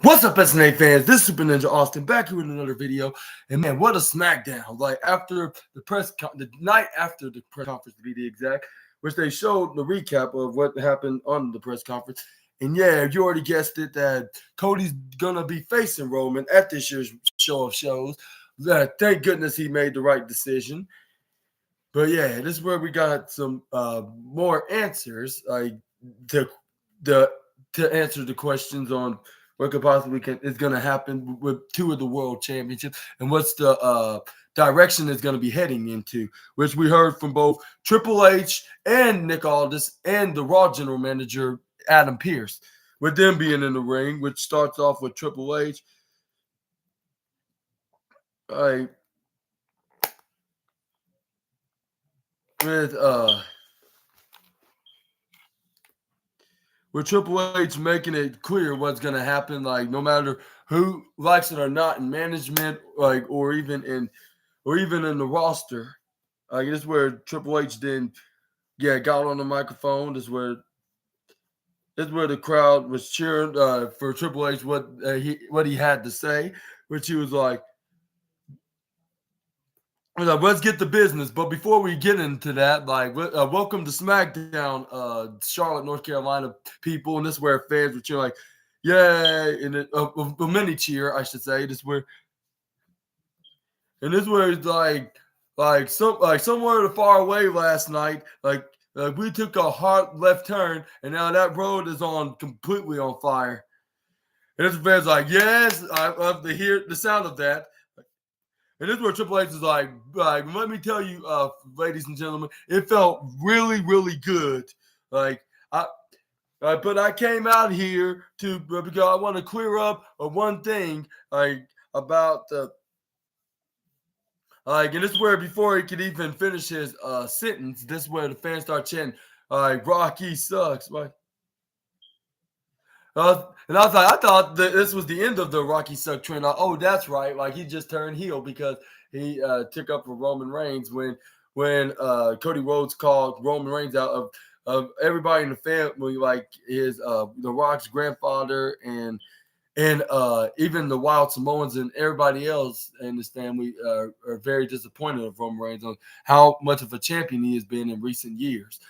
What's up, SNA fans? This is Super Ninja Austin back here with another video. And man, what a SmackDown! Like after the night after the press conference to be the exact, which they showed the recap of what happened on the press conference. And yeah, you already guessed it that Cody's gonna be facing Roman at this year's show of shows. Thank goodness he made the right decision. But yeah, this is where we got some more answers, like to the to answer the questions on what could possibly is going to happen with two of the world championships and what's the direction it's going to be heading into, which we heard from both Triple H and Nick Aldis and the Raw general manager Adam Pearce, with them being in the ring, which starts off with Triple H. With Triple H making it clear what's going to happen, like no matter who likes it or not in management, like or even in the roster. Like this is where Triple H then got on the microphone. This is where the crowd was cheering for Triple H what he had to say, which he was like, let's get to business. But before we get into that, welcome to SmackDown, Charlotte, North Carolina people. And this is where fans were cheering like, yay, and a mini cheer, I should say. This is where it's somewhere far away last night, we took a hard left turn, and now that road is completely on fire. And this fans like, yes, I love to hear the sound of that. And this is where Triple H is like, let me tell you, ladies and gentlemen, it felt really, really good. But I came out here because I want to clear up one thing, about the, and this is where before he could even finish his sentence, this is where the fans start chanting, Rocky sucks, and I was like, I thought that this was the end of the Rocky suck trend. Oh, that's right. Like he just turned heel because he took up for Roman Reigns when Cody Rhodes called Roman Reigns out of everybody in the family, like his The Rock's grandfather and even the Wild Samoans and everybody else in this family are very disappointed of Roman Reigns on how much of a champion he has been in recent years.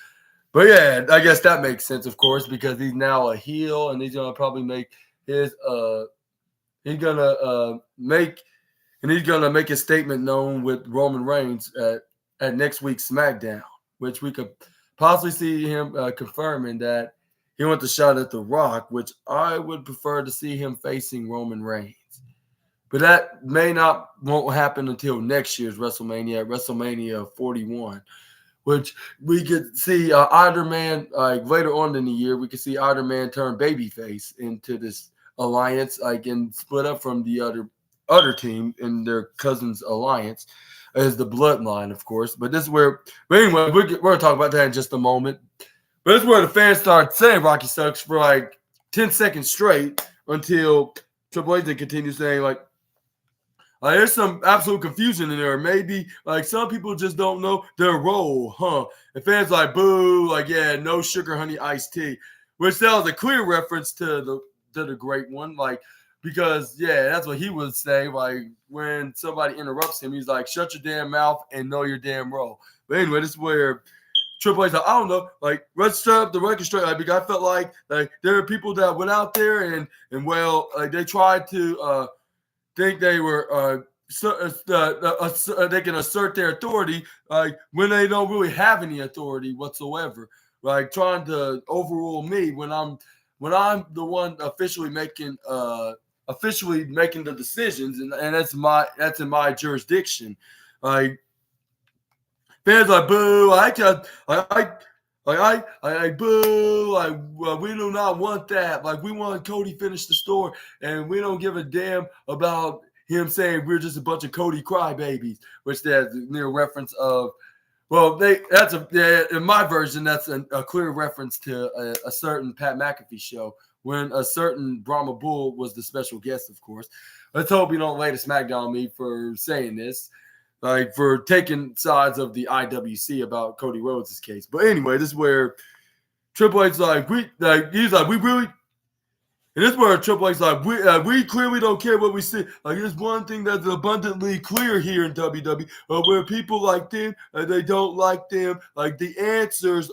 But yeah, I guess that makes sense, of course, because he's now a heel, and he's gonna probably make his he's gonna make his statement known with Roman Reigns at next week's SmackDown, which we could possibly see him confirming that he wants a shot at The Rock, which I would prefer to see him facing Roman Reigns. But that won't happen until next year's WrestleMania 41. Which we could see either man, later on in the year, we could see either man turn babyface into this alliance, and split up from the other team in their cousin's alliance as the bloodline, of course. But anyway, we're going to talk about that in just a moment. But this is where the fans start saying Rocky sucks for 10 seconds straight until Triple H continues saying there's some absolute confusion in there. Maybe some people just don't know their role, huh? And fans boo, no sugar honey iced tea, which that was a clear reference to the great one, because that's what he would say, when somebody interrupts him, he's like, shut your damn mouth and know your damn role. But anyway, this is where Triple H I don't know, let's set up the record straight, because I felt like there are people that went out there and they tried to think they were they can assert their authority when they don't really have any authority whatsoever, trying to overrule me when I'm the one officially making the decisions, and that's in my jurisdiction. Fans boo, boo, we do not want that. We want Cody finish the story, and we don't give a damn about him saying we're just a bunch of Cody crybabies, which that's near reference of, in my version, that's a clear reference to a certain Pat McAfee show when a certain Brahma Bull was the special guest, of course. Let's hope you don't lay the smackdown on me for saying this. For taking sides of the IWC about Cody Rhodes' case. But anyway, this is where Triple H we really And this is where Triple H's like, we clearly don't care what we see. Like, there's one thing that's abundantly clear here in WWE, where people like them, they don't like them. Like, the answers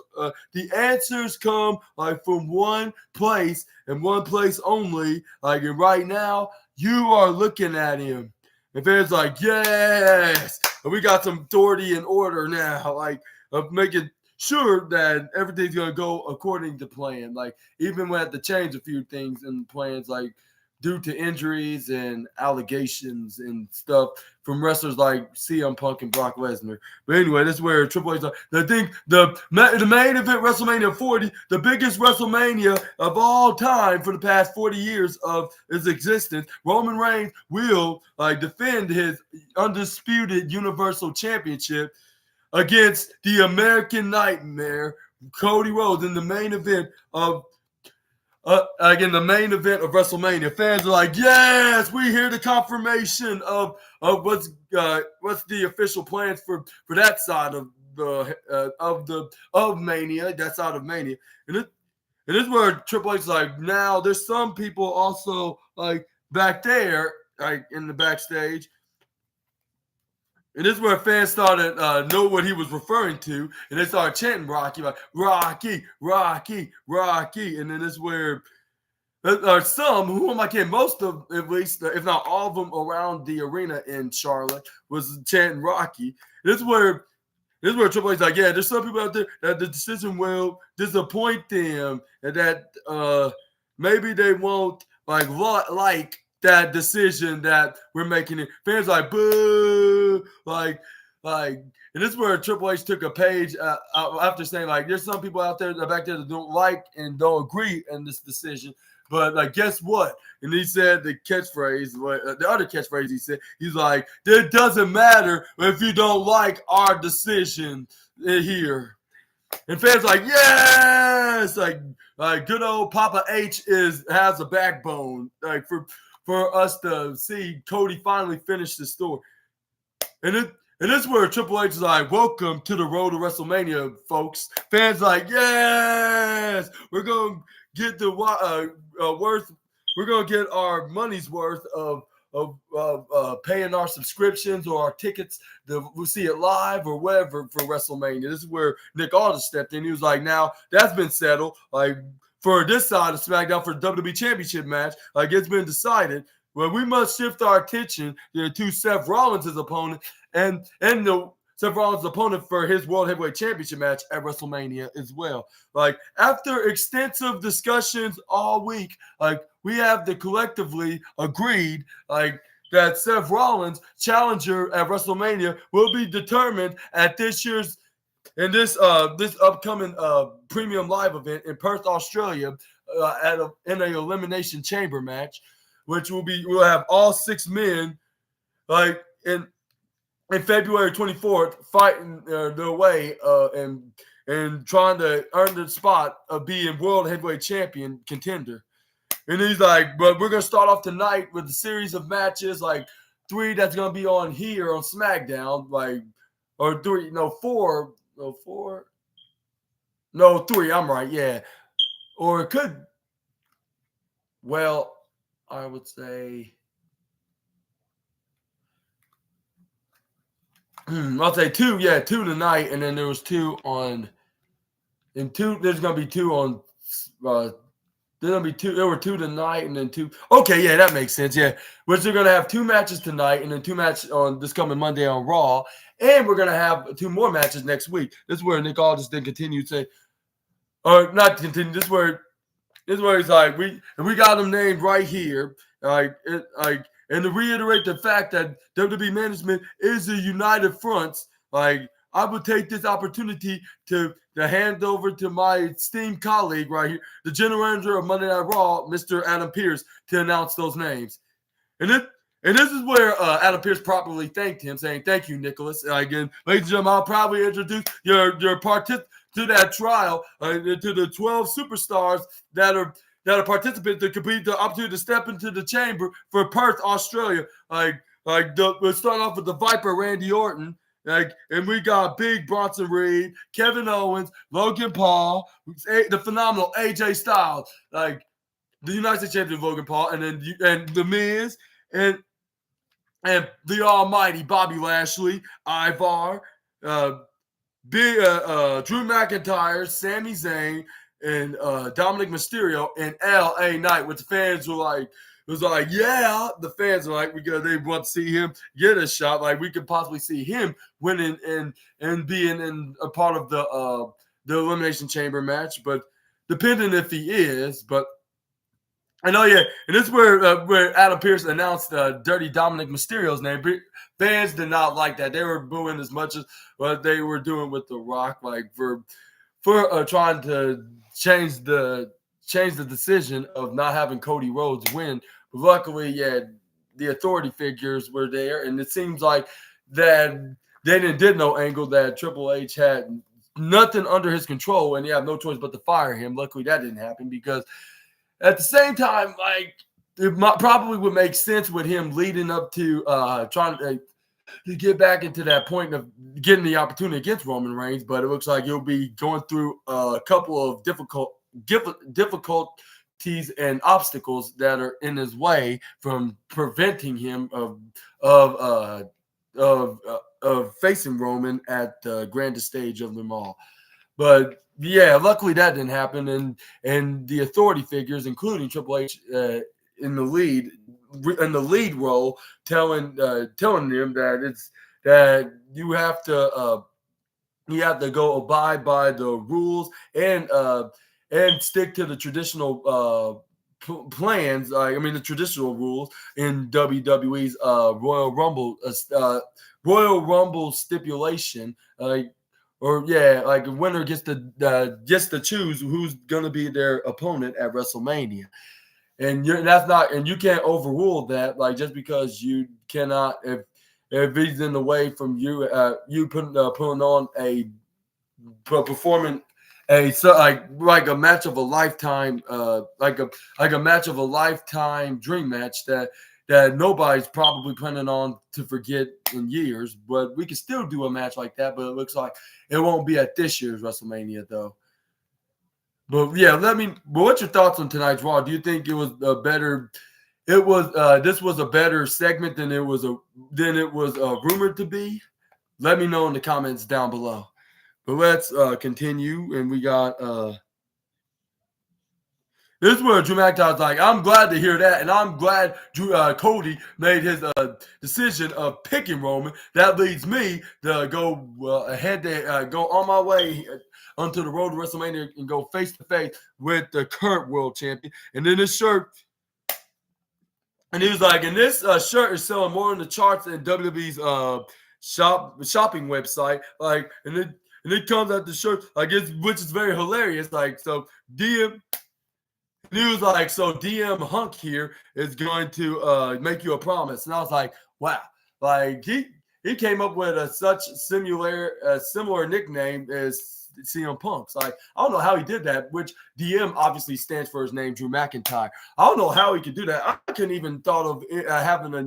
come like from one place and one place only. Like, and right now, you are looking at him. And fans like, yes, and we got some authority and order now. Like, of making sure that everything's gonna go according to plan. Like, even we had to change a few things in plans, like due to injuries and allegations and stuff from wrestlers like CM Punk and Brock Lesnar. But anyway, this is where Triple H's like, I think the main event, WrestleMania 40, the biggest WrestleMania of all time for the past 40 years of its existence. Roman Reigns will defend his undisputed Universal Championship against the American Nightmare, Cody Rhodes, in the main event of WrestleMania. Fans are like, yes, we hear the confirmation of what's the official plans for that side of Mania, that side of Mania. And this is where Triple H is like, now there's some people also like back there, like in the backstage. And this is where fans started know what he was referring to, and they started chanting Rocky, like Rocky, Rocky, Rocky. And then this is where there are some, whom I can most of, at least, if not all of them around the arena in Charlotte, was chanting Rocky. This is where Triple H's like, yeah, there's some people out there that the decision will disappoint them, and that maybe they won't like that decision that we're making. It. Fans like, boo, and this is where Triple H took a page after saying, like, there's some people out there back there that don't like and don't agree in this decision. But like, guess what? And he said the catchphrase, the other catchphrase he said, he's like, it doesn't matter if you don't like our decision here. And fans like, yes, like good old Papa H has a backbone, like for us to see Cody finally finish the story. And this is where Triple H is like, welcome to the road to WrestleMania, folks. Fans like, yes, we're going to get the we're going to get our money's worth of paying our subscriptions or our tickets we'll see it live or whatever for WrestleMania. This is where Nick Aldis stepped in. He was like, now that's been settled. Like, for this side of SmackDown, for the WWE Championship match, like, it's been decided. Well, we must shift our attention to Seth Rollins' opponent and the Seth Rollins' opponent for his World Heavyweight Championship match at WrestleMania as well. Like, after extensive discussions all week, like, we have collectively agreed, like, that Seth Rollins' challenger at WrestleMania will be determined at this this upcoming premium live event in Perth, Australia, in an elimination chamber match, which we'll have all 6 men, like, in February 24th, fighting their way and trying to earn the spot of being World Heavyweight Champion contender. And he's like, but we're going to start off tonight with a series of matches, like 3 that's going to be on here on SmackDown, like, or 3, no, 4, no, 4, no, 3, I'm right, yeah. Or it could, well, I would say, I'll say 2, 2 tonight, and then there was 2 on, and 2, there's going to be 2 on, there's going to be 2, there were 2 tonight, and then 2, okay, yeah, that makes sense, yeah, which they're going to have 2 matches tonight, and then 2 matches on this coming Monday on Raw, and we're going to have 2 more matches next week. This is where Nick Aldis then continued to say, or not continue, this is where he's like, we got them named right here, and to reiterate the fact that WWE management is a united front, like, I would take this opportunity to hand over to my esteemed colleague right here, the general manager of Monday Night Raw, Mr. Adam Pearce, to announce those names. And this is where Adam Pearce properly thanked him, saying, thank you, Nicholas. Again, ladies and gentlemen, I'll probably introduce your participant to that trial, to the 12 superstars that are participants to compete the opportunity to step into the chamber for Perth, Australia. We'll start off with the Viper, Randy Orton. And we got Big Bronson Reed, Kevin Owens, Logan Paul, the phenomenal AJ Styles. the United States champion Logan Paul, and then and The Miz, and the Almighty Bobby Lashley, Ivar, Drew McIntyre, Sami Zayn, and Dominic Mysterio and LA Knight, which the fans were like, it was like, yeah, the fans are like, because they want to see him get a shot. Like, we could possibly see him winning and being in a part of the Elimination Chamber match, but depending if he is. But I know, yeah, and this is where Adam Pearce announced Dirty Dominic Mysterio's name. Fans did not like that. They were booing as much as what they were doing with The Rock, like for trying to change the decision of not having Cody Rhodes win. But luckily, yeah, the authority figures were there, and it seems like that they did no angle that Triple H had nothing under his control, and he had no choice but to fire him. Luckily, that didn't happen because at the same time, like, it probably would make sense with him leading up to trying to get back into that point of getting the opportunity against Roman Reigns, but it looks like he'll be going through a couple of difficulties and obstacles that are in his way from preventing him of facing Roman at the grandest stage of them all. But yeah, luckily that didn't happen, and the authority figures, including Triple H, in the lead role, telling them that you have to go abide by the rules and stick to the traditional plans. The traditional rules in WWE's Royal Rumble stipulation. Like a winner gets to choose who's going to be their opponent at WrestleMania, and you can't overrule that. Like, just because you cannot, if he's in the way from you, you putting on a performing like a match of a lifetime, like a match of a lifetime dream match that nobody's probably planning on to forget in years. But we can still do a match like that, but it looks like it won't be at this year's WrestleMania, though. But yeah, what's your thoughts on tonight's Raw? Do you think it was a better? This was a better segment than it was rumored to be? Let me know in the comments down below. But let's continue, and we got this is where Drew McIntyre's like, I'm glad to hear that, and I'm glad Cody made his decision of picking Roman. That leads me to go ahead to go on my way onto the road to WrestleMania and go face to face with the current world champion. And then this shirt, and he was like, and this shirt is selling more in the charts than WWE's shopping website. Like, and it comes out the shirt, which is very hilarious. Like, so DM. He was like, so DM Hunk here is going to make you a promise. And I was like, wow. Like, he came up with such similar nickname as CM Punk's. Like, I don't know how he did that, which DM obviously stands for his name, Drew McIntyre. I don't know how he could do that. I couldn't even thought of having a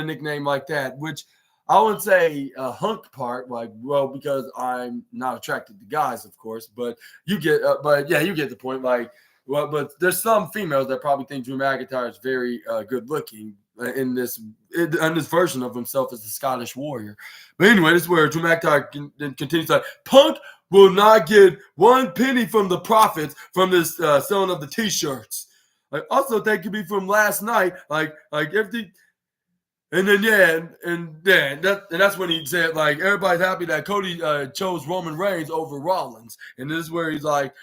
nickname like that, which I wouldn't say a hunk part, like, well, because I'm not attracted to guys, of course, but you get the point. Like, well, but there's some females that probably think Drew McIntyre is very good looking in this version of himself as the Scottish Warrior. But anyway, this is where Drew McIntyre continues like, Punk will not get one penny from the profits from this selling of the T-shirts. Like, also, that could be from last night. Like if the and then that's when he said, like, everybody's happy that Cody chose Roman Reigns over Rollins, and this is where he's like,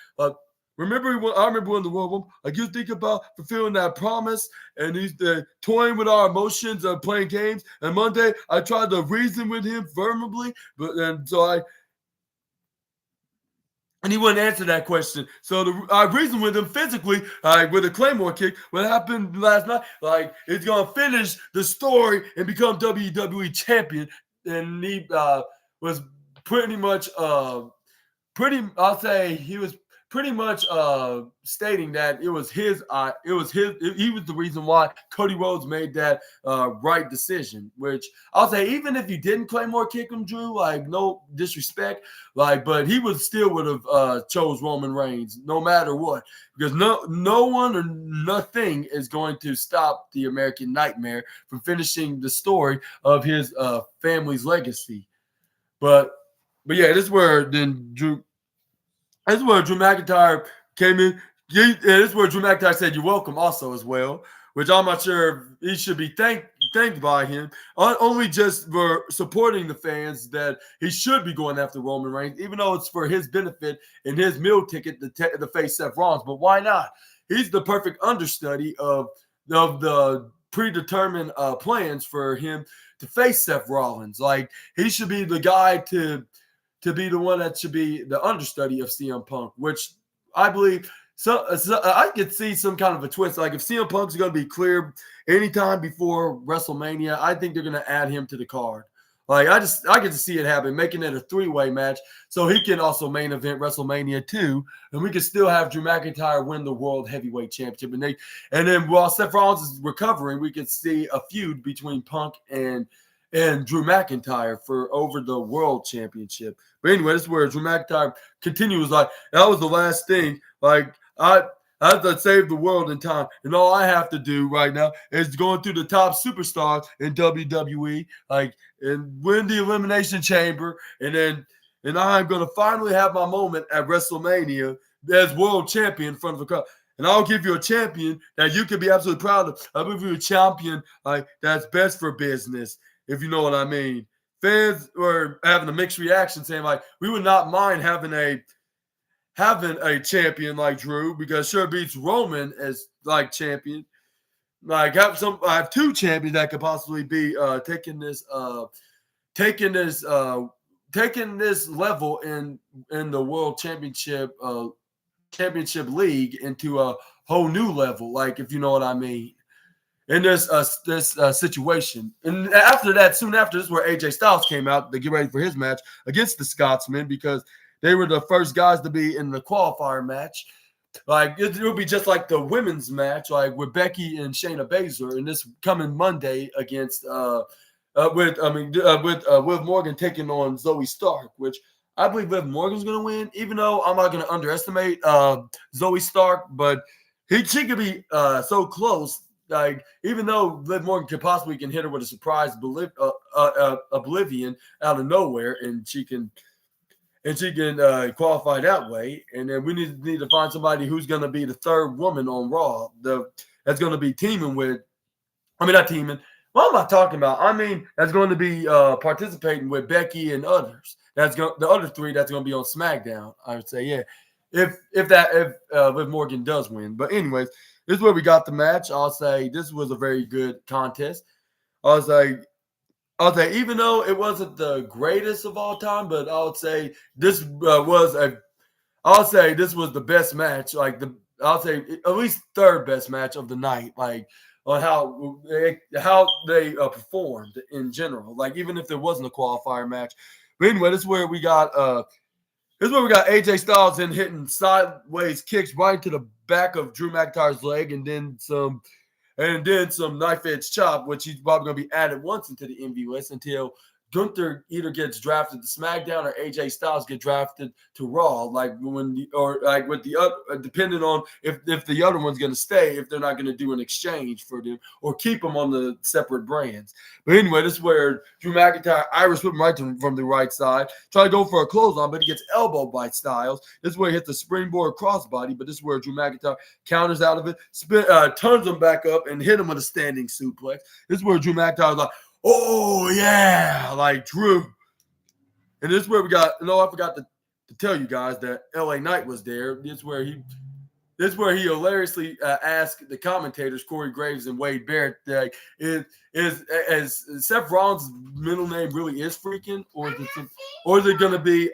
I remember when the Royal, like, you think about fulfilling that promise, and he's toying with our emotions of playing games. And Monday, I tried to reason with him firmly, and he wouldn't answer that question. So I reasoned with him physically, with a Claymore kick. What happened last night? Like, he's gonna finish the story and become WWE champion. And he was pretty much, I'll say he was pretty much stating that he was the reason why Cody Rhodes made that right decision, which I'll say, even if you didn't Claymore kick him, Drew, like, no disrespect, like, but he would have chose Roman Reigns no matter what, because no one or nothing is going to stop the American Nightmare from finishing the story of his family's legacy. But yeah, this is where Drew McIntyre came in. This is where Drew McIntyre said, "You're welcome," also as well, which I'm not sure he should be thanked by him, only just for supporting the fans that he should be going after Roman Reigns, even though it's for his benefit and his meal ticket to face Seth Rollins. But why not? He's the perfect understudy of the predetermined plans for him to face Seth Rollins. Like, he should be the guy to be the one that should be the understudy of CM Punk, which I believe I could see some kind of a twist. Like, if CM Punk's going to be cleared anytime before WrestleMania, I think they're going to add him to the card. Like, I get to see it happen, making it a three-way match, so he can also main event WrestleMania 2, and we can still have Drew McIntyre win the World Heavyweight Championship. And then while Seth Rollins is recovering, we could see a feud between Punk and Drew McIntyre for over the World Championship. But anyway, this is where Drew McIntyre continues, like, that was the last thing. Like, I have to save the world in time, and all I have to do right now is going through the top superstars in WWE, like, and win the Elimination Chamber, and I'm going to finally have my moment at WrestleMania as world champion in front of the crowd. And I'll give you a champion that you can be absolutely proud of. I'll give you a champion like that's best for business, if you know what I mean. Fans were having a mixed reaction, saying, like, we would not mind having a champion like Drew, because sure beats Roman as like champion. Like, I have two champions that could possibly be taking this level in the World Championship League into a whole new level, like, if you know what I mean, in this situation. And after that, soon after, this is where AJ Styles came out to get ready for his match against the Scotsman, because they were the first guys to be in the qualifier match. Like, it will be just like the women's match, like with Becky and Shayna Baszler, and this coming Monday against with Liv Morgan taking on Zoe Stark, which I believe Liv Morgan's going to win, even though I'm not going to underestimate Zoe Stark, but she could be so close. Like, even though Liv Morgan can hit her with a surprise Oblivion out of nowhere, and she can qualify that way. And then we need to find somebody who's going to be the third woman on Raw that's going to be teaming with – not teaming. What am I talking about? That's going to be participating with Becky and others. The other three that's going to be on SmackDown, I would say, yeah. If Liv Morgan does win. But anyways, this is where we got the match. I'll say this was a very good contest. I'll say, even though it wasn't the greatest of all time, but I would say this was the best match. Like, I'll say at least third best match of the night. Like, on how they performed in general. Like, even if there wasn't a qualifier match. But anyway, this is where we got AJ Styles in hitting sideways kicks right into the back of Drew McIntyre's leg, and then some knife edge chop, which he's probably going to be added once into the MVS until Gunther either gets drafted to SmackDown or AJ Styles get drafted to Raw. Like, depending on if the other one's going to stay, if they're not going to do an exchange for them or keep them on the separate brands. But anyway, this is where Drew McIntyre Irish whip right from the right side, try to go for a clothesline, but he gets elbowed by Styles. This is where he hits the springboard crossbody, but this is where Drew McIntyre counters out of it, turns him back up and hit him with a standing suplex. This is where Drew McIntyre's like, oh, yeah, like Drew. And this is where I forgot to tell you guys that LA Knight was there. This is where he hilariously asked the commentators, Corey Graves and Wade Barrett, like, is Seth Rollins' middle name really is Freaking, or is it going to be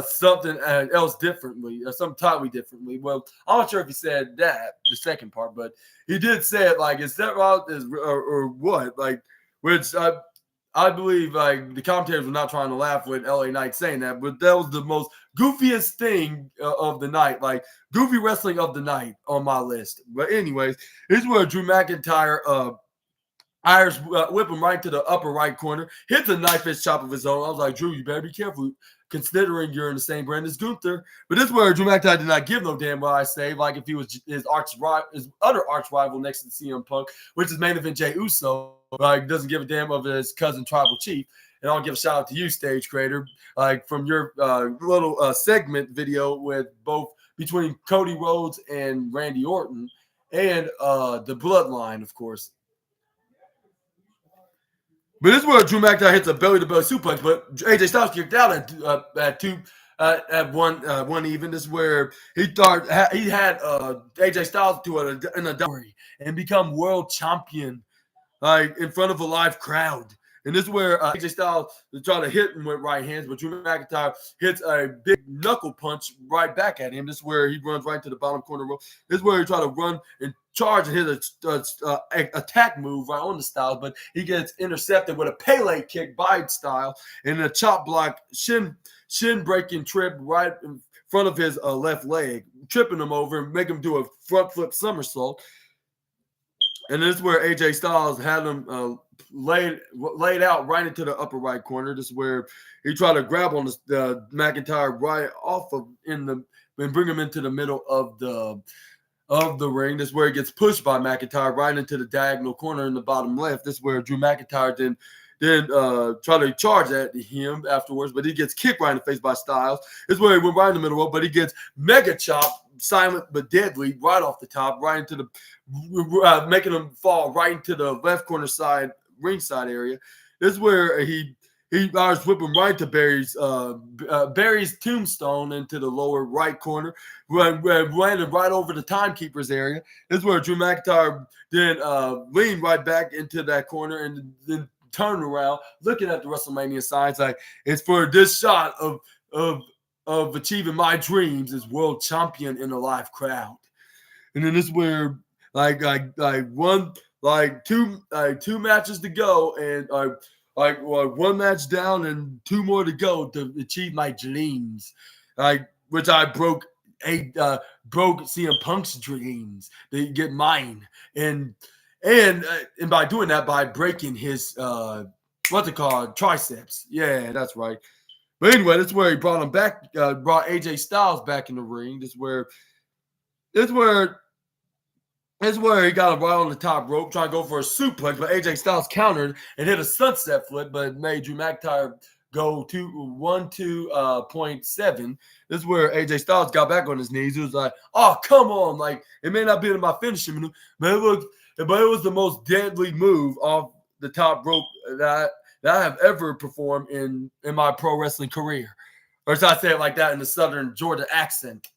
something else differently, or something totally differently? Well, I'm not sure if he said that, the second part, but he did say it, like, is Seth Rollins or what? Like, which I believe like the commentators were not trying to laugh with LA Knight saying that, but that was the most goofiest thing of the night, like goofy wrestling of the night on my list. But anyways, here's where Drew McIntyre Irish whip him right to the upper right corner, hits a knife edge chop of his own. I was like, Drew, you better be careful, considering you're in the same brand as Gunther. But this is where Drew McIntyre did not give no damn what I say, like if he was his other arch rival next to CM Punk, which is main event Jey Uso, like doesn't give a damn of his cousin Tribal Chief. And I'll give a shout out to you, stage creator, like from your little segment video with both between Cody Rhodes and Randy Orton and the Bloodline, of course. But this is where Drew McIntyre hits a belly-to-belly suplex, but AJ Styles kicked out at one even. This is where he thought he had AJ Styles in a dory and become world champion, like in front of a live crowd. And this is where AJ Styles tried to hit him with right hands, but Drew McIntyre hits a big knuckle punch right back at him. This is where he runs right to the bottom corner row. This is where he tried to run and charge and hit a attack move right on the Styles, but he gets intercepted with a Pele kick by Styles and a chop block shin breaking trip right in front of his left leg, tripping him over and making him do a front flip somersault. And this is where AJ Styles had him laid out right into the upper right corner. This is where he tried to grab on the McIntyre right off of and bring him into the middle of the ring. This is where he gets pushed by McIntyre right into the diagonal corner in the bottom left. This is where Drew McIntyre then try to charge at him afterwards, but he gets kicked right in the face by Styles. This is where he went right in the middle, but he gets mega chop, silent but deadly, right off the top, right into the making him fall right into the left corner side ringside area. This is where he was whipping right to Barry's tombstone into the lower right corner, landed right over the timekeeper's area. This is where Drew McIntyre then leaned right back into that corner and then turned around, looking at the WrestleMania signs like it's for this shot of achieving my dreams as world champion in a live crowd. And then this is where two matches to go and one match down and two more to go to achieve my dreams, which I broke CM Punk's dreams to get mine, and by doing that, by breaking his triceps. Yeah, that's right. But anyway, that's where he brought him back, brought AJ Styles back in the ring. This is where he got him right on the top rope, trying to go for a suplex, but AJ Styles countered and hit a sunset flip, but made Drew McIntyre go to 1-2.7. This is where AJ Styles got back on his knees. He was like, "Oh, come on! Like it may not be in my finishing maneuver, but it was the most deadly move off the top rope that I have ever performed in my pro wrestling career." Or as I say it like that in the Southern Georgia accent,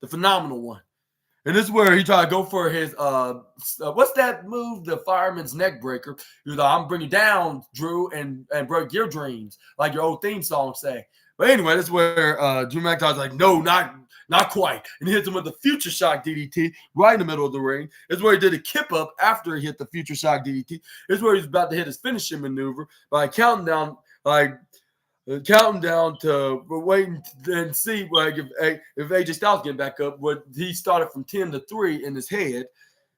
the phenomenal one. And this is where he tried to go for his what's that move? The fireman's neck breaker. He was like, "I'm bringing down Drew and break your dreams," like your old theme song say. But anyway, this is where Drew McIntyre's like, "No, not quite," and he hits him with the Future Shock DDT right in the middle of the ring. This is where he did a kip up after he hit the Future Shock DDT. This is where he's about to hit his finishing maneuver by counting down to waiting and see if AJ Styles getting back up. What he started from 10-3 in his head,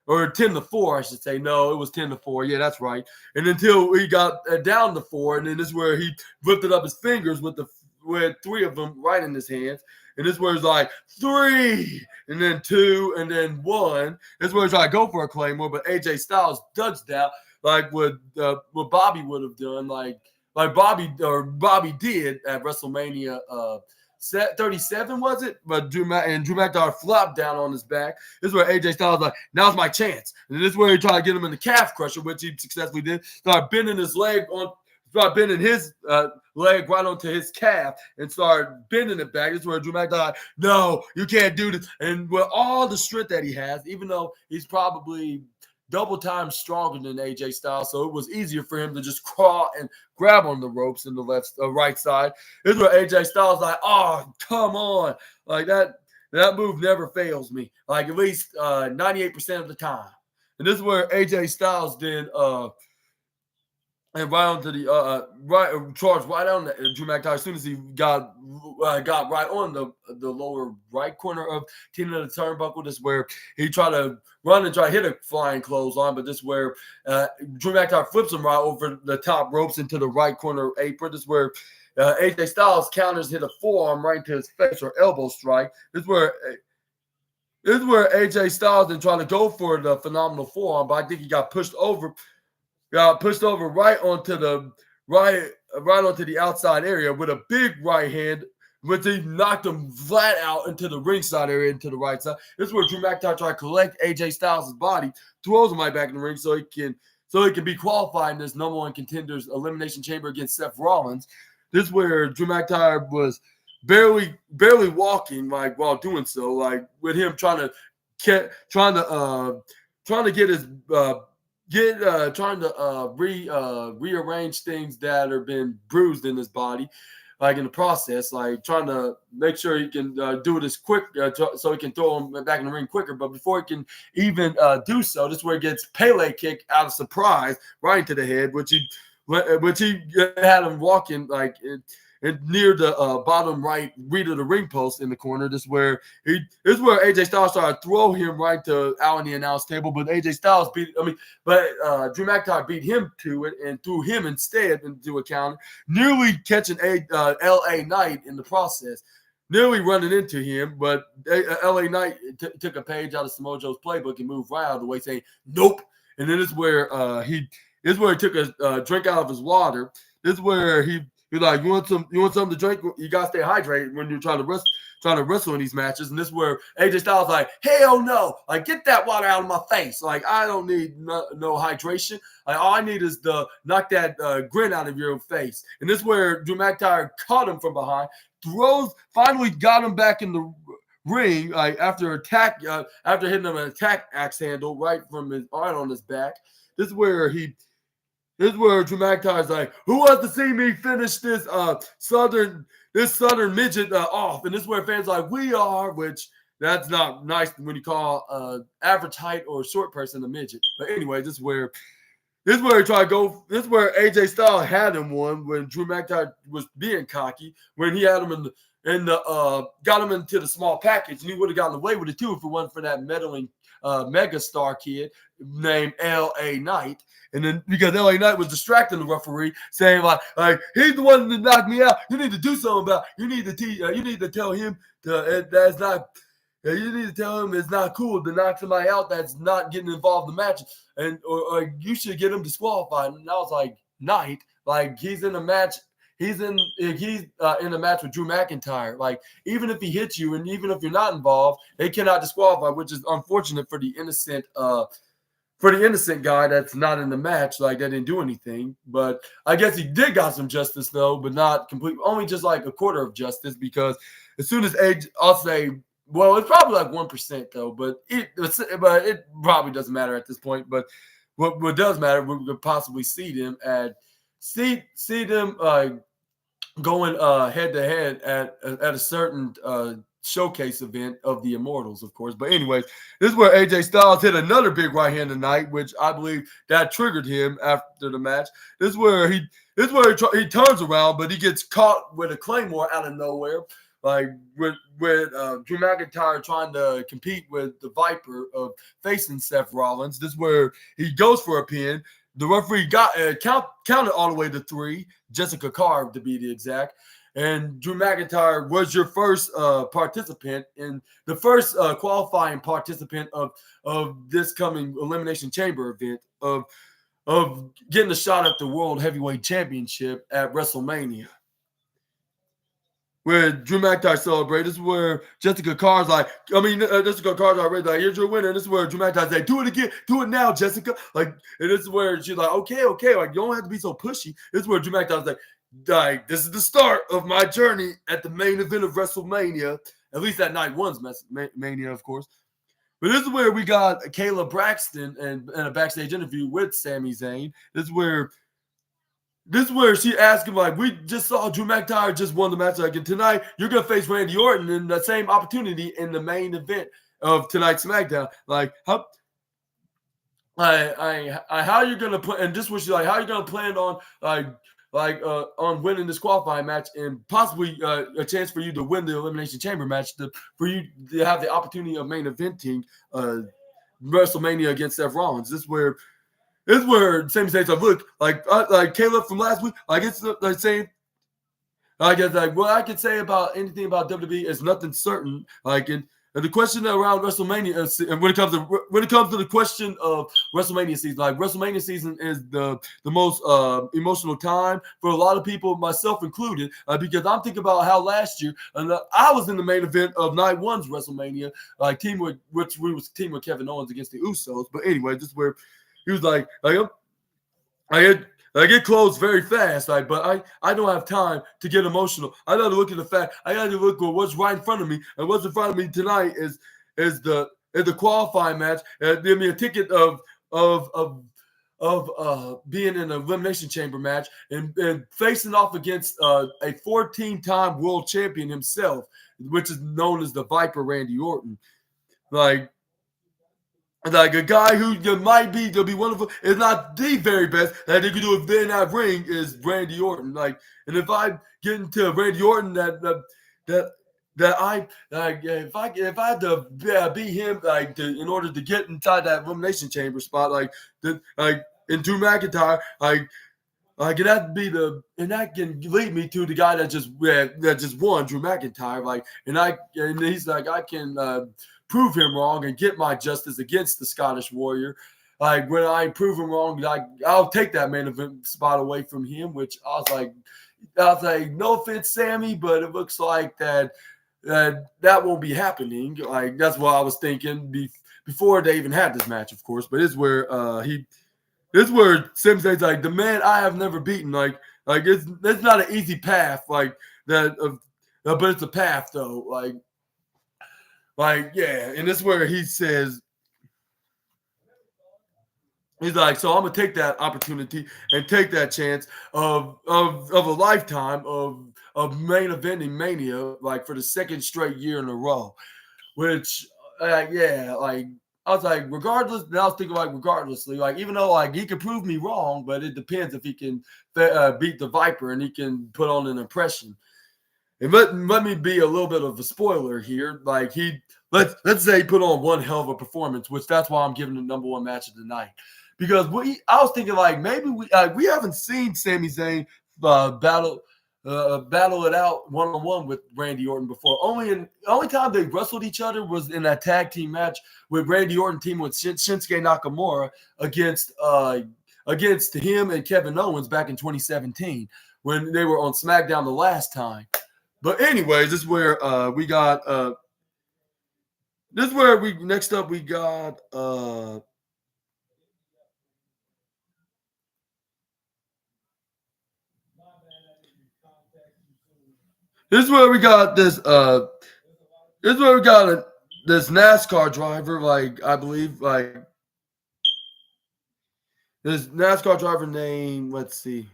or 10-4, I should say. No, it was 10-4. Yeah, that's right. And until he got down to 4, and then this is where he lifted up his fingers with three of them right in his hands. And this is where it's like 3, and then 2, and then 1. This is where he's trying to go for a Claymore, but AJ Styles dodged out like what Bobby would have done, like Bobby did at WrestleMania 37, was it? But Drew McIntyre flopped down on his back. This is where AJ Styles like, "Now's my chance." And this is where he tried to get him in the calf crusher, which he successfully did. Started bending his leg right onto his calf and started bending it back. This is where Drew McIntyre, "No, you can't do this." And with all the strength that he has, even though he's probably double time stronger than AJ Styles, so it was easier for him to just crawl and grab on the ropes in the right side. This is where AJ Styles like, "Oh, come on!" Like that move never fails me. Like at least 98% of the time. And this is where AJ Styles then and right onto the charged right on Drew McIntyre as soon as he got right on the lower right corner of Tina the turnbuckle. This is where he tried to run and try to hit a flying clothesline, but this is where Drew McIntyre flips him right over the top ropes into the right corner apron. This is where AJ Styles counters, hit a forearm right to his face or elbow strike. This is where AJ Styles then trying to go for the phenomenal forearm, but I think he got pushed over right onto the outside area with a big right hand, which he knocked him flat out into the ringside area, into the right side. This is where Drew McIntyre tried to collect AJ Styles' body, throws him right back in the ring so he can be qualified in this number one contenders elimination chamber against Seth Rollins. This is where Drew McIntyre was barely walking while doing so, with him trying to get his rearrange things that have been bruised in his body, in the process, trying to make sure he can do it as quick so he can throw him back in the ring quicker. But before he can even do so, this is where he gets Pele kick out of surprise right into the head, which he had him walking near the bottom right read of the ring post in the corner. This is where AJ Styles tried to throw him right out on the announce table, but AJ Styles Drew McIntyre beat him to it and threw him instead into a counter, nearly catching LA Knight in the process, nearly running into him, but LA Knight took a page out of Samoa Joe's playbook and moved right out of the way, saying nope. And then this is where he took a drink out of his water. This is where he's like, you want something to drink? You gotta stay hydrated when you're trying to wrestle in these matches. And this is where AJ Styles like, hell no, get that water out of my face. I don't need no hydration. All I need is to knock that grin out of your face. And this is where Drew McIntyre caught him from behind, finally got him back in the ring after hitting him an attack axe handle right on his back. This is where Drew McIntyre's like, who wants to see me finish this southern midget off? And this is where fans are like, we are, which that's not nice when you call average height or short person a midget. But anyway, this is where he tried to go. This is where AJ Styles had him one when Drew McIntyre was being cocky, when he had him got him into the small package, and he would have gotten away with it too if it wasn't for that meddling megastar kid named LA Knight. And then because LA Knight was distracting the referee, saying like he's the one that knocked me out. You need to do something about it. You need to tell him that's not. You need to tell him it's not cool to knock somebody out that's not getting involved in the match, and or you should get him disqualified. And I was like, Knight, he's in a match. He's in a match with Drew McIntyre. Even if he hits you, and even if you're not involved, they cannot disqualify, which is unfortunate for the innocent guy that's not in the match. They didn't do anything, but I guess he did got some justice though, but not complete. Only just a quarter of justice, because as soon as I'll say, well, it's probably 1% though, but it probably doesn't matter at this point. But what does matter, we could possibly see them going head to head at a certain showcase event of the Immortals, of course. But anyways, this is where AJ Styles hit another big right hand tonight, which I believe that triggered him after the match. This is where he turns around, but he gets caught with a Claymore out of nowhere, with Drew McIntyre trying to compete with the Viper of facing Seth Rollins. This is where he goes for a pin. The referee counted all the way to 3, Jessica Carr to be the exact. And Drew McIntyre was your first participant, and the first qualifying participant of this coming Elimination Chamber event of getting a shot at the World Heavyweight Championship at WrestleMania, where Drew McIntyre celebrated. This is where Jessica Carr's already here's your winner. And this is where Drew McIntyre's like, do it again, do it now, Jessica. And this is where she's like, okay, you don't have to be so pushy. This is where Drew McIntyre's like, this is the start of my journey at the main event of WrestleMania, at least at night one's Mania, of course. But this is where we got Kayla Braxton and a backstage interview with Sami Zayn. This is where she asked him, we just saw Drew McIntyre just won the match. And tonight, you're going to face Randy Orton in the same opportunity in the main event of tonight's SmackDown. how you gonna play? And this was like, how you gonna plan on on winning this qualifying match and possibly a chance for you to win the Elimination Chamber match, for you to have the opportunity of main eventing WrestleMania against Seth Rollins. This is where Sami Zayn's like, look, like Caleb from last week, like it's like saying. I guess like what I could say about anything about WWE is nothing certain. And the question around WrestleMania and when it comes to the question of WrestleMania season, like WrestleMania season is the most emotional time for a lot of people, myself included, because I'm thinking about how last year and I was in the main event of Night One's WrestleMania, which we was team with Kevin Owens against the Usos. But anyway, this is where he was I get close very fast, but I don't have time to get emotional. I got to look at the fact. I got to look at what's right in front of me, and what's in front of me tonight is the qualifying match. Give me a ticket of being in an elimination chamber match and facing off against a 14-time world champion himself, which is known as the Viper, Randy Orton. Like a guy who might be to be one of them, is not the very best that they can do in that ring is Randy Orton. And if I get into Randy Orton, if I had to beat him in order to get inside that elimination chamber spot, in Drew McIntyre, that can lead me to the guy that just won, Drew McIntyre. And he's like, I can prove him wrong and get my justice against the Scottish Warrior. When I prove him wrong, I'll take that main event spot away from him. Which I was like, no offense, Sammy, but it looks like that won't be happening. That's what I was thinking before they even had this match, of course. But it's where this is where Sami Zayn's like, the man I have never beaten. It's not an easy path but it's a path though. Yeah, and this is where he says, he's like, so I'm gonna take that opportunity and take that chance of a lifetime of main eventing Mania, for the second straight year in a row. Which, I was like, regardless, and I was thinking regardlessly, even though he could prove me wrong, but it depends if he can beat the Viper and he can put on an impression. And let me be a little bit of a spoiler here. Let's say he put on one hell of a performance, which that's why I'm giving the number one match of the night. Because I was thinking maybe we haven't seen Sami Zayn battle it out one-on-one with Randy Orton before. Only time they wrestled each other was in that tag team match with Randy Orton teaming with Shinsuke Nakamura against him and Kevin Owens back in 2017 when they were on SmackDown the last time. But anyways, this is where we got next up we got this is where we got this this is where we got this NASCAR driver, I believe, this NASCAR driver name, let's see.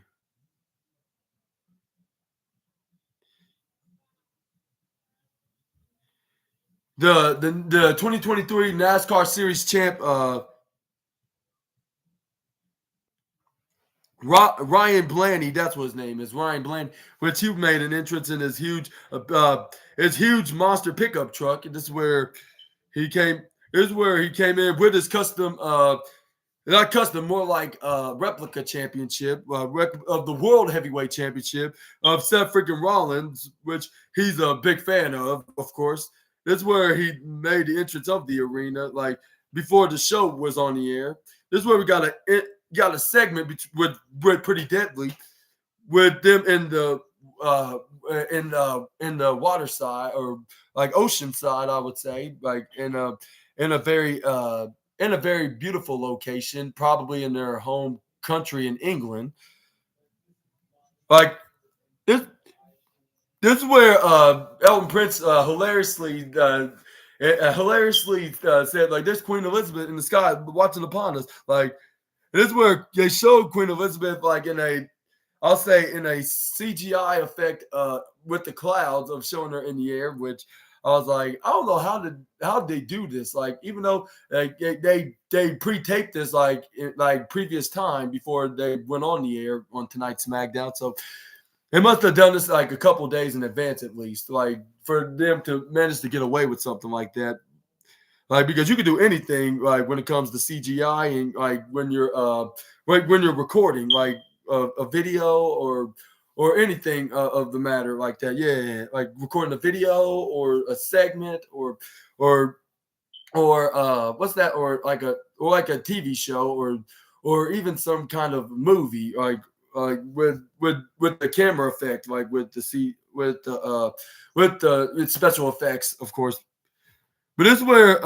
The 2023 NASCAR Series champ, Ryan Blaney, that's what his name is, Ryan Blaney, which he made an entrance in his huge monster pickup truck. And this is where he came. This is where he came in with his custom, not custom, more like replica championship of the World Heavyweight Championship of Seth freaking Rollins, which he's a big fan of course. This is where he made the entrance of the arena, before the show was on the air. This is where we got a segment with Pretty Deadly, with them in the water side, or ocean side, I would say, in a very beautiful location, probably in their home country in England. This is where Elton Prince hilariously said, there's Queen Elizabeth in the sky watching upon us. This is where they showed Queen Elizabeth in a CGI effect with the clouds of showing her in the air, which I was like, I don't know how did they do this. Like, even though they pre-taped this like previous time before they went on the air on tonight's SmackDown. So they must have done this like a couple days in advance at least, like for them to manage to get away with something like that. Like, because you can do anything like when it comes to CGI and like when you're recording like a video or anything of the matter like that. Yeah, like recording a video or a segment or what's that, or like a TV show or even some kind of movie like with the camera effect, like with the with special effects, of course. But this is where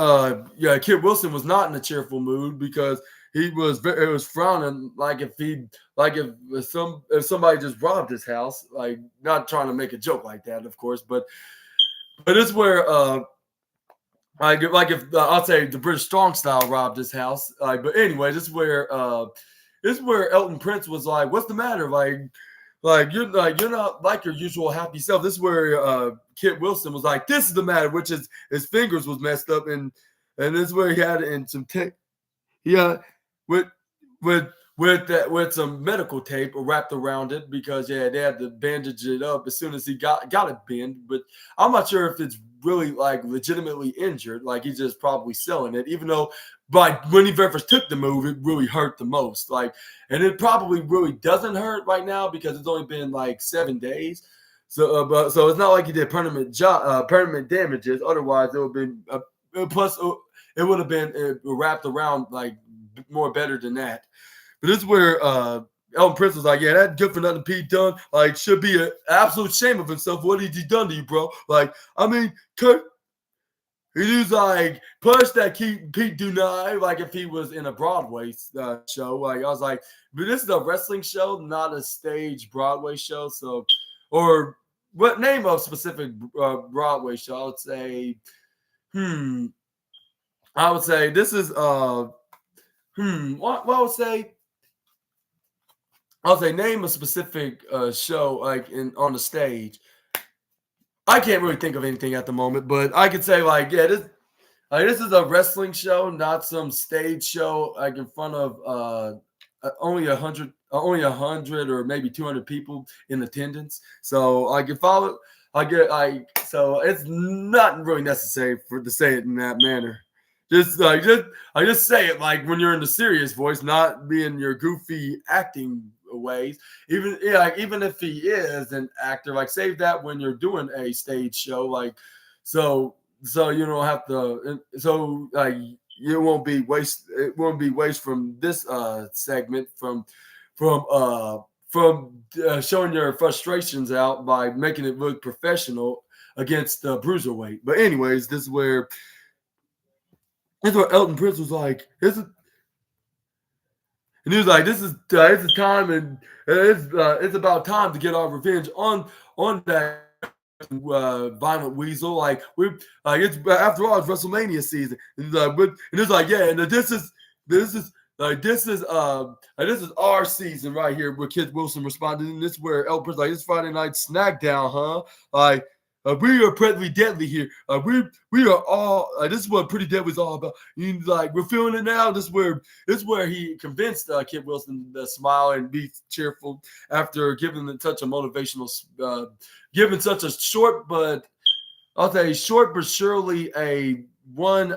Kid Wilson was not in a cheerful mood because it was frowning, like if somebody just robbed his house, like not trying to make a joke like that, of course, but this is where like if I'll say the British Strong Style robbed his house. But anyway, this is where Elton Prince was like, "What's the matter? Like you're not like your usual happy self." This is where Kit Wilson was like, "This is the matter," which is his fingers was messed up, and this is where he had it in some tape. Yeah, with with some medical tape wrapped around it because they had to bandage it up as soon as he got it bent. But I'm not sure if it's really like legitimately injured. Like he's just probably selling it, even though like when he first took the move, it really hurt the most. Like, and it probably really doesn't hurt right now because it's only been like 7 days. So it's not like he did permanent damages. Otherwise, it would have been plus it would have been wrapped around like more better than that. But this is where Elton Prince was like, "Yeah, that good for nothing Pete done. Like, should be an absolute shame of himself. What did he done to you, bro? Like, I mean, Kurt." He was like, push that Pete Dunai, like if he was in a Broadway show. Like I was like, but this is a wrestling show, not a stage Broadway show. So, or what name of specific Broadway show? I would say this is what I would say. I'll say name a specific show like on the stage. I can't really think of anything at the moment, but I could say like, yeah, this is a wrestling show, not some stage show like in front of only 100 or maybe 200 people in attendance. So like so it's not really necessary to say it in that manner. Just say it like when you're in the serious voice, not being your goofy acting ways. Even if he is an actor, like save that when you're doing a stage show, like so you don't have to. So like it won't be waste. It won't be waste from this segment from showing your frustrations out by making it look professional against the bruiserweight. But anyways, this is where Elton Prince was like, and he was like, "This is time, and it's about time to get our revenge on that violent weasel. Like it's after all, it's WrestleMania season." And it's like, yeah, and this is our season right here. Where Kid Wilson responded, and this is where Elton Prince like, "It's Friday night SmackDown, huh? Like." We are pretty deadly here. We are all. This is what Pretty Deadly is all about. Like we're feeling it now. This is where he convinced Kid Wilson to smile and be cheerful after giving such a motivational, giving such a short but I'll say short but surely a one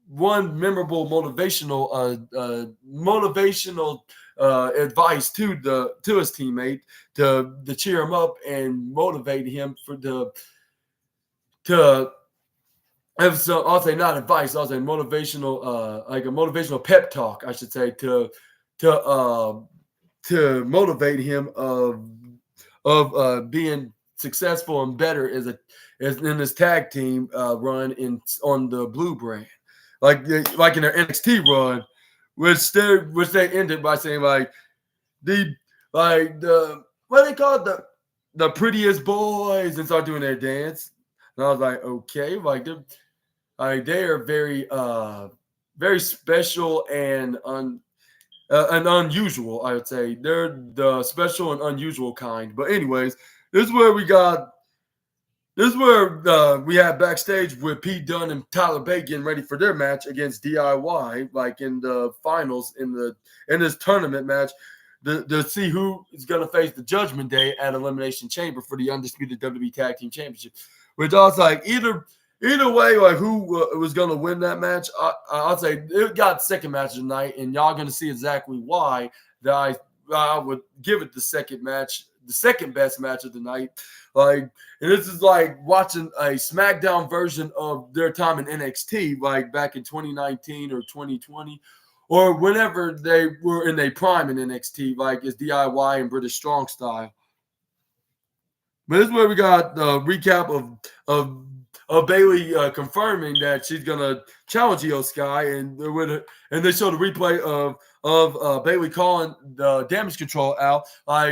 memorable motivational advice to his teammate to cheer him up and motivate him I'll say not advice, I'll say motivational like a motivational pep talk, I should say, to motivate him of being successful and better as in this tag team run on the Blue brand, like in their NXT run, which they ended by saying like the what they call it, the prettiest boys, and start doing their dance. And I was like, okay, like they are very special and unusual. I would say they're the special and unusual kind. But anyways, this is where we got This is where we had backstage with Pete Dunne and Tyler Bate getting ready for their match against DIY, like in the finals in this tournament match, to see who is going to face the Judgment Day at Elimination Chamber for the undisputed WWE Tag Team Championship. Which I was like, either way, like who was going to win that match, I'll say it got second match of the night, and y'all going to see exactly why that I would give it the second match, the second best match of the night. Like, and this is like watching a SmackDown version of their time in NXT, like back in 2019 or 2020, or whenever they were in their prime in NXT, like it's DIY and British Strong Style. But this is where we got the recap of Bayley confirming that she's gonna challenge Io Sky, and they show the replay of Bayley calling the Damage Control out, like